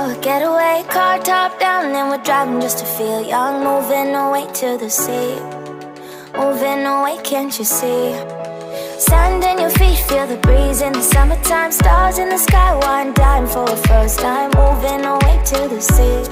a getaway, car top down, and we're driving just to feel young. Moving away to the sea, moving away, can't you see? Sand in your feet, feel the breeze in the summertime. Stars in the sky, one dime for a first time. Moving away to the sea,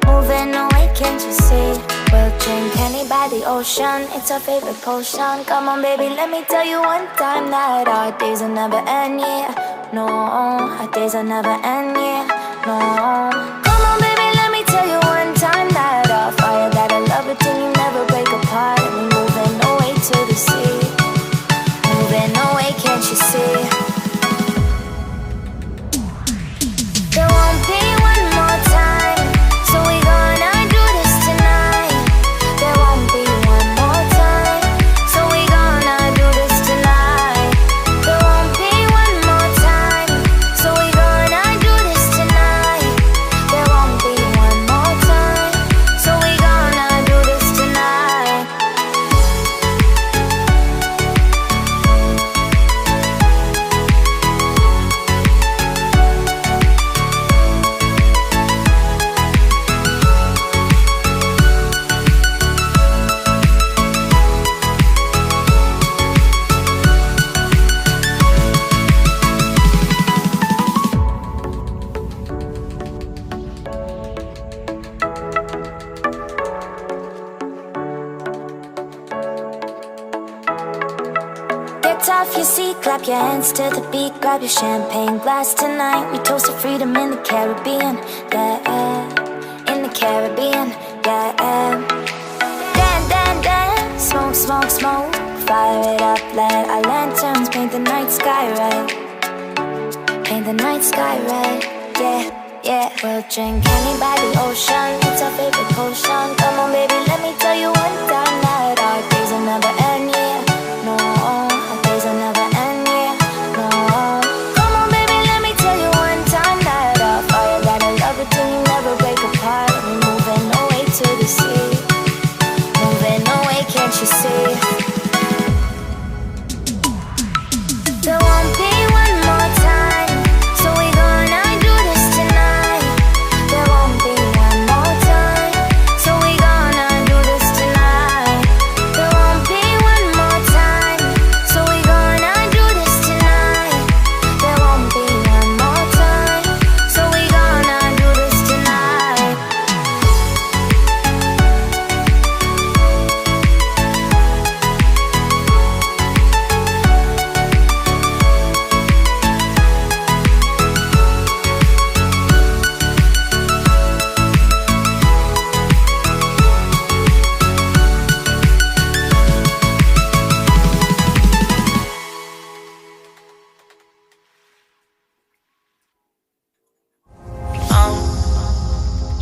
moving away, can't you see? We'll drink honey by the ocean, it's our favorite potion. Come on baby, let me tell you one time that our days will never end, yeah. No, our days will never end, yeah. No. Come on baby, let me tell you one time that our fire got a love it till you never break apart. And we're moving away to the sea, moving away, can't you see? There won't be one more time, so we gonna do this tonight. There won't be one more time, so we gonna do this tonight. There won't be one more time, so we gonna do this tonight. There won't be one more time, so we gonna do this tonight. Get off your seat, clap your hands to the beat. Grab your champagne glass tonight. We toast to freedom in the Caribbean, yeah, in the Caribbean, yeah. Dance, dance, dance, smoke, smoke, smoke. Fire it up, let our lanterns paint the night sky red. Paint the night sky red, yeah, yeah. We'll drink honey by the ocean, it's our favorite potion. Come on baby, let me tell you one time that our days will never end, yeah. No, our days will never end, yeah. No. Come on baby, let me tell you one time that our fire got a love it till you never break apart. We're moving away to the sea, moving away, can't you see? There won't be one more time, so we gonna do this tonight. There won't be one more time, so we gonna do this tonight. There won't be one more time, so we gonna do this tonight. There won't be one more time, so we gonna do this tonight.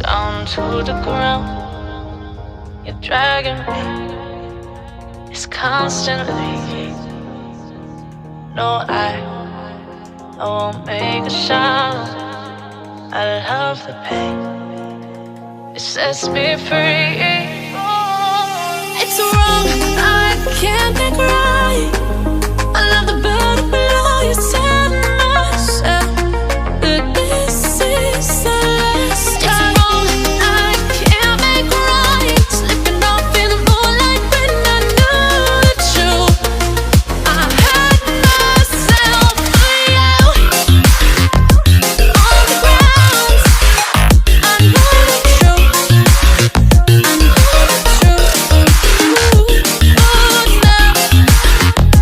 Down to the ground, you're dragging me. It's constantly. No, I won't make a sound. I love the pain, it sets me free. It's wrong, I can't make right. I love the burden below you, set myself. But this is the last time. It's wrong, I can't make right. Slipping off in the moonlight when I knew the truth. I had myself for you. On the ground, I know the truth. I know the truth. Oh, now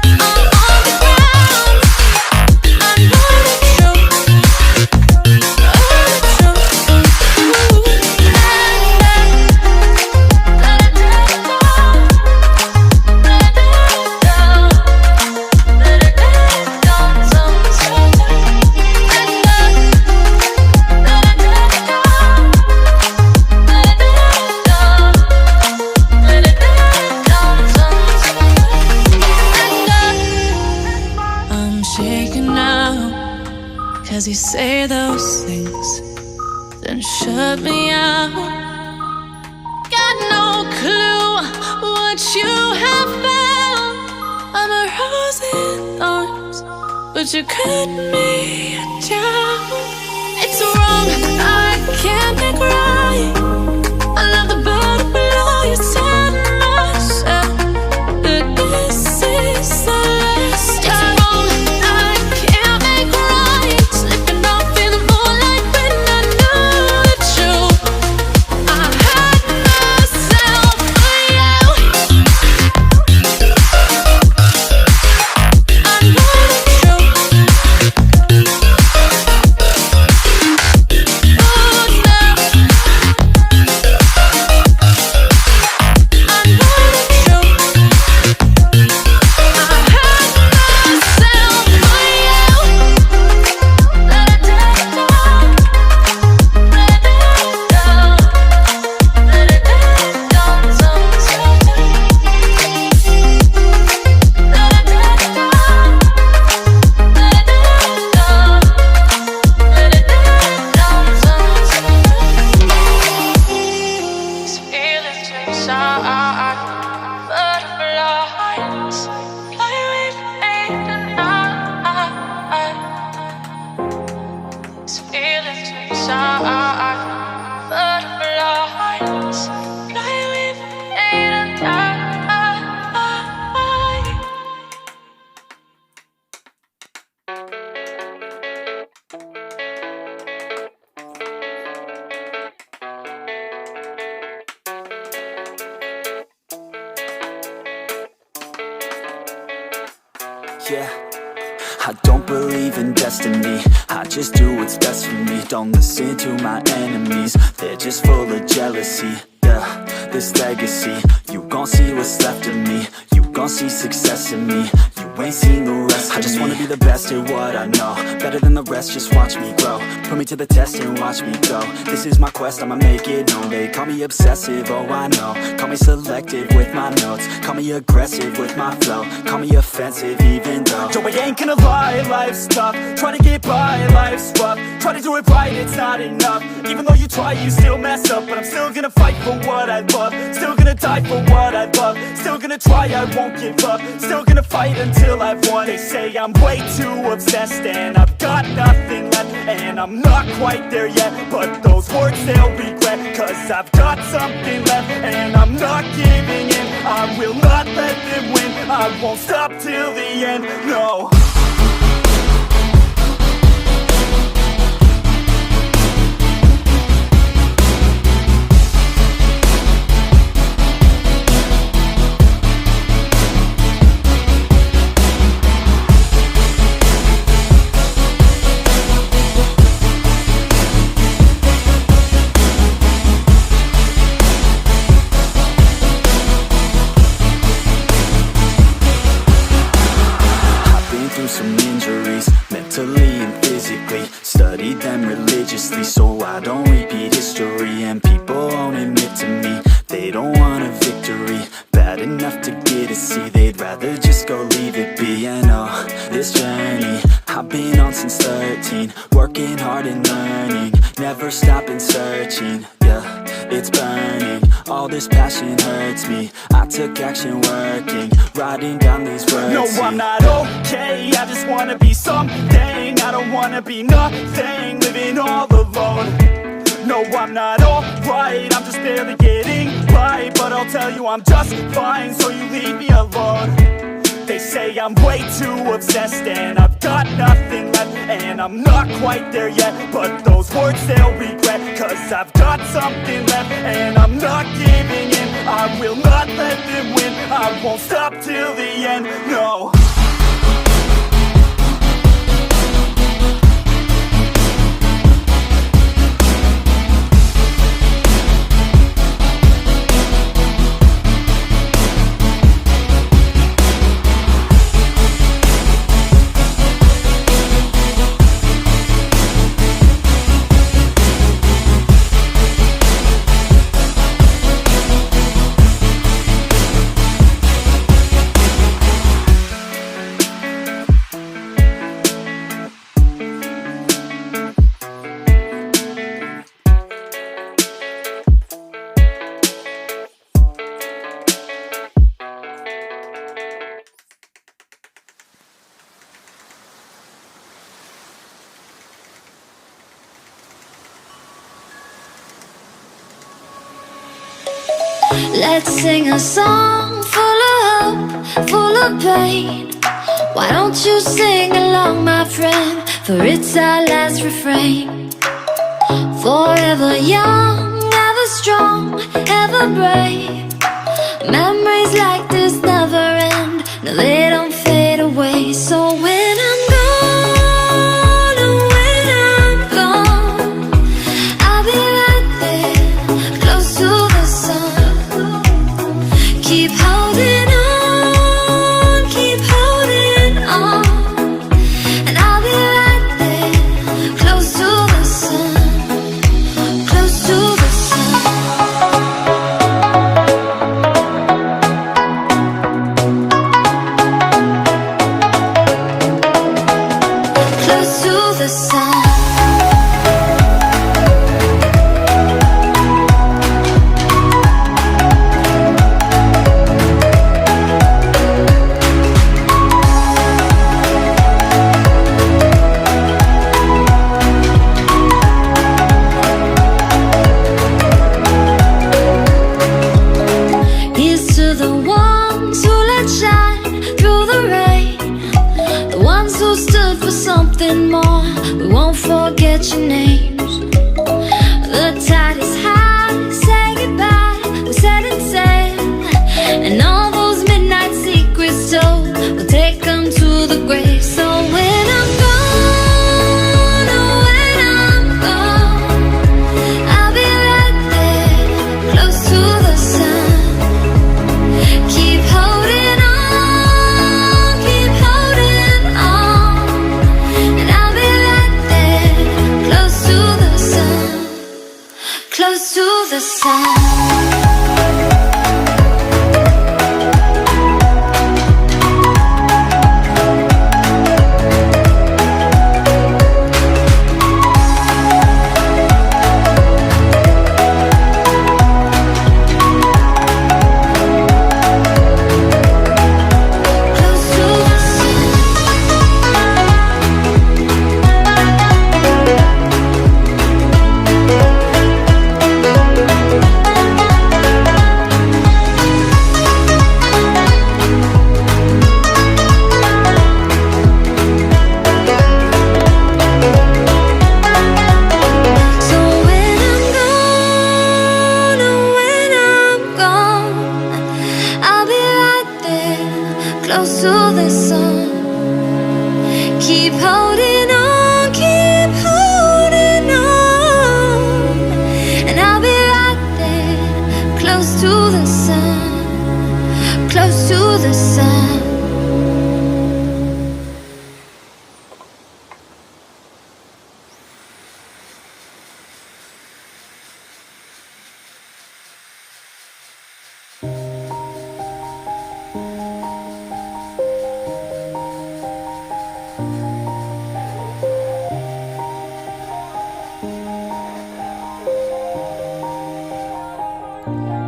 I'm on the ground. I know the truth. I'm shaking now, 'cause you say those things, then shut me out. Got no clue what you have found. I'm a rose in thorns, but you cut me down. It's wrong, I can't make right. I love the bird below you, tell myself that this is the last time. It's wrong, I can't make right. Slipping off in the moonlight when I knew the truth. I had myself for you. I know the truth. Oh, now I know the truth. Butterflies fly with me tonight. These feelings inside. Butterflies fly with me tonight. Yeah, I don't believe in destiny. I just do what's best for me. Don't listen to my enemies, they're just full of jealousy. Yeah, this legacy, you gon' see what's left of me. You gon' see success in me. You ain't seen the rest of me. I just wanna be the best at what I know, better than the rest, just watch me grow. Put me to the test and watch me go. This is my quest, I'ma make it known. They call me obsessive, oh I know. Call me selective with my notes. Call me aggressive with my flow. Call me offensive even though Joe, I ain't gonna lie, life's tough. Try to get by, life's rough. Try to do it right, it's not enough. Even though you try, you still mess up. But I'm still gonna fight for what I love. Still gonna die for what I love. Still gonna try, I won't give up. Still gonna fight until I've won. They say I'm way too obsessed and I've got nothing left. And I'm not quite there yet, but those words they'll regret. Cause I've got something left and I'm not giving in. I will not let them win. I won't stop till the end, no. Some injuries, mentally and physically. Studied them religiously so I don't repeat history. And people won't admit to me they don't want a victory bad enough to get a C. They'd rather just go leave it be. And oh, this journey I've been on since 13. Working hard and learning, never stopping searching. Yeah, it's burning, all this passion hurts me. I took action working, writing down these words. No, I'm not okay, I just wanna be something. I don't wanna be nothing, living all alone. No, I'm not alright, I'm just barely getting by. But I'll tell you I'm just fine, so you leave me alone. They say I'm way too obsessed and I've got nothing left. And I'm not quite there yet, but those words they'll regret. Cause I've got something left and I'm not giving in. I will not let them win. I won't stop till the end, no. Let's sing a song full of hope, full of pain. Why don't you sing along, my friend? For it's our last refrain. Forever young, ever strong, ever brave. Memories like this never end. No, they don't fade away. So when I'm gone, oh, when I'm gone, I'll be right there, close to the sun. Keep holding on, keep holding on, and I'll be right there, close to the sun, close to the sun. Close to the sun. Here's to the ones who let shine through the rain, the ones who stood for something more. We won't forget your names. The tide is high, say goodbye, we're setting sail, and all those midnight secrets told, we'll take them to the grave. So when I'm gone, oh, when I'm gone, I'll be right there, close to the sun. Keep holding on, and I'll be right there, close to the sun, close to the sun. Close to the sun. So when I'm gone, oh, when I'm gone, I'll be right there, close to the sun. Keep holding on, and I'll be right there, close to the sun, close to the sun.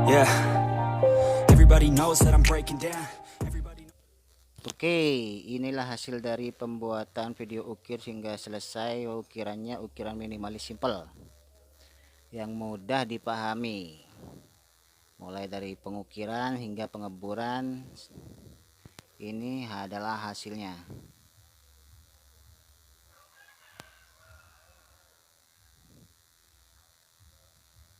Yeah. Everybody knows that I'm breaking down. Oke, inilah hasil dari pembuatan video ukir hingga selesai. Ukirannya ukiran minimalis simple yang mudah dipahami, mulai dari pengukiran hingga pengeburan. Ini adalah hasilnya.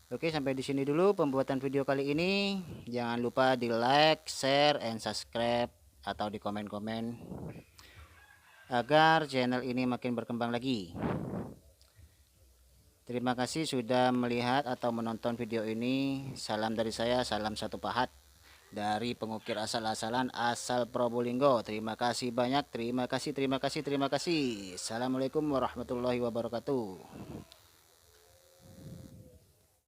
Oke, sampai di sini dulu pembuatan video kali ini. Jangan lupa di like, share, and subscribe, atau di komen-komen agar channel ini makin berkembang lagi. Terima kasih sudah melihat atau menonton video ini. Salam dari saya, salam satu pahat dari pengukir asal-asalan asal Probolinggo. Terima kasih banyak, terima kasih. Assalamualaikum warahmatullahi wabarakatuh.